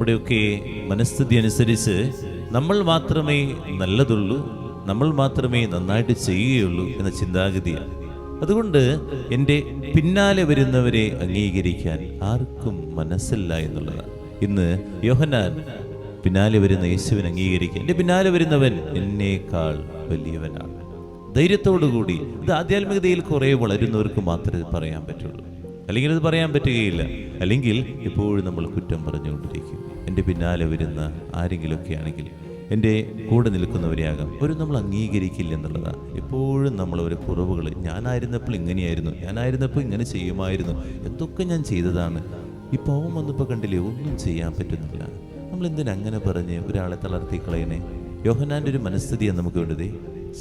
നമ്മുടെയൊക്കെ മനസ്ഥിതി അനുസരിച്ച് നമ്മൾ മാത്രമേ നല്ലതുള്ളൂ, നമ്മൾ മാത്രമേ നന്നായിട്ട് ചെയ്യുകയുള്ളൂ എന്ന ചിന്താഗതിയാണ്. അതുകൊണ്ട് എൻ്റെ പിന്നാലെ വരുന്നവരെ അംഗീകരിക്കാൻ ആർക്കും മനസ്സില്ല എന്നുള്ളതാണ്. ഇന്ന് യോഹന്നാൻ പിന്നാലെ വരുന്ന യേശുവിനെ അംഗീകരിക്കുക. എൻ്റെ പിന്നാലെ വരുന്നവൻ എന്നേക്കാൾ വലിയവനാണ്. ധൈര്യത്തോടുകൂടി. ഇത് ആധ്യാത്മികതയിൽ കുറേ വളരുന്നവർക്ക് മാത്രമേ പറയാൻ പറ്റുള്ളൂ, അല്ലെങ്കിൽ അത് പറയാൻ പറ്റുകയില്ല. അല്ലെങ്കിൽ എപ്പോഴും നമ്മൾ കുറ്റം പറഞ്ഞുകൊണ്ടിരിക്കും. എൻ്റെ പിന്നാലെ വരുന്ന ആരെങ്കിലുമൊക്കെ ആണെങ്കിൽ, എൻ്റെ കൂടെ നിൽക്കുന്നവരെയാകാം, ഒരു നമ്മൾ അംഗീകരിക്കില്ല എന്നുള്ളതാണ്. എപ്പോഴും നമ്മളൊരു കുറവുകൾ, ഞാനായിരുന്നപ്പോൾ ഇങ്ങനെയായിരുന്നു, ഞാനായിരുന്നപ്പോൾ ഇങ്ങനെ ചെയ്യുമായിരുന്നു, എന്തൊക്കെ ഞാൻ ചെയ്തതാണ്, ഈ പാവം വന്നപ്പോൾ കണ്ടില്ലേ ഒന്നും ചെയ്യാൻ പറ്റുന്നില്ല. നമ്മൾ എന്തിനങ്ങനെ പറഞ്ഞ് ഒരാളെ തളർത്തി കളയണേ? യോഹന്നാൻ്റെ ഒരു മനസ്ഥിതിയാണ് നമുക്ക് വേണ്ടത്.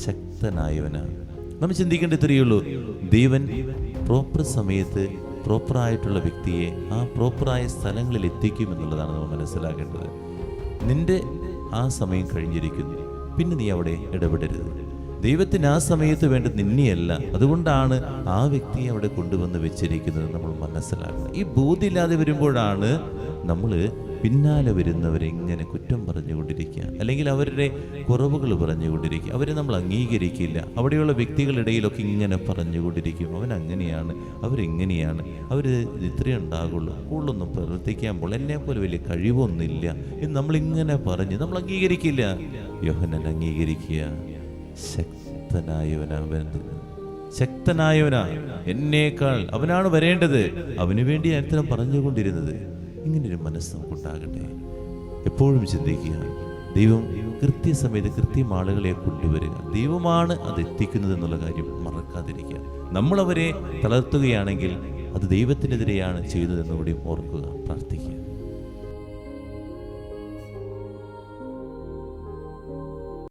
ശക്തനായവനാണ്. നമ്മൾ ചിന്തിക്കേണ്ട ഇത്രയേ ഉള്ളൂ. ദൈവൻ പ്രോപ്പർ സമയത്ത് പ്രോപ്പറായിട്ടുള്ള വ്യക്തിയെ ആ പ്രോപ്പറായ സ്ഥലങ്ങളിൽ എത്തിക്കും എന്നുള്ളതാണ് നമ്മൾ മനസ്സിലാക്കേണ്ടത്. നിന്റെ ആ സമയം കഴിഞ്ഞിരിക്കുന്നു, പിന്നെ നീ അവിടെ ഇടപെടരുത്. ദൈവത്തിന് ആ സമയത്ത് വേണ്ടത് നിന്നെയല്ല. അതുകൊണ്ടാണ് ആ വ്യക്തിയെ അവിടെ കൊണ്ടുവന്ന് വെച്ചിരിക്കുന്നത് നമ്മൾ മനസ്സിലാക്കണം. ഈ ബോധ്യമില്ലാതെ വരുമ്പോഴാണ് നമ്മൾ പിന്നാലെ വരുന്നവരെ ഇങ്ങനെ കുറ്റം പറഞ്ഞുകൊണ്ടിരിക്കുക, അല്ലെങ്കിൽ അവരുടെ കുറവുകൾ പറഞ്ഞുകൊണ്ടിരിക്കുക. അവരെ നമ്മൾ അംഗീകരിക്കില്ല. അവിടെയുള്ള വ്യക്തികളിടയിലൊക്കെ ഇങ്ങനെ പറഞ്ഞുകൊണ്ടിരിക്കും, അവൻ അങ്ങനെയാണ്, അവരെങ്ങനെയാണ്, അവർ ഇത്രയേ ഉണ്ടാകുള്ളൂ, കൂടുതലൊന്നും പ്രവർത്തിക്കാൻ പോലെ, എന്നെപ്പോലെ വലിയ കഴിവൊന്നുമില്ല എന്ന് നമ്മളിങ്ങനെ പറഞ്ഞ് നമ്മൾ അംഗീകരിക്കില്ല. യോഹന്നാൻ അംഗീകരിക്കുക. ശക്തനായവനാ, എന്നേക്കാൾ അവനാണ് വരേണ്ടത്, അവന് വേണ്ടി അത്തരം പറഞ്ഞുകൊണ്ടിരുന്നത്. ഇങ്ങനൊരു മനസ്സ് നമുക്കുണ്ടാകട്ടെ. എപ്പോഴും ചിന്തിക്കുക, ദൈവം കൃത്യസമയത്ത് കൃത്യം ആളുകളെ കൊണ്ടുവരിക. ദൈവമാണ് അത് എത്തിക്കുന്നത് എന്നുള്ള കാര്യം മറക്കാതിരിക്കുക. നമ്മളവരെ തളർത്തുകയാണെങ്കിൽ അത് ദൈവത്തിനെതിരെയാണ് ചെയ്യുന്നതെന്നുകൂടി ഓർക്കുക, പ്രാർത്ഥിക്കുക.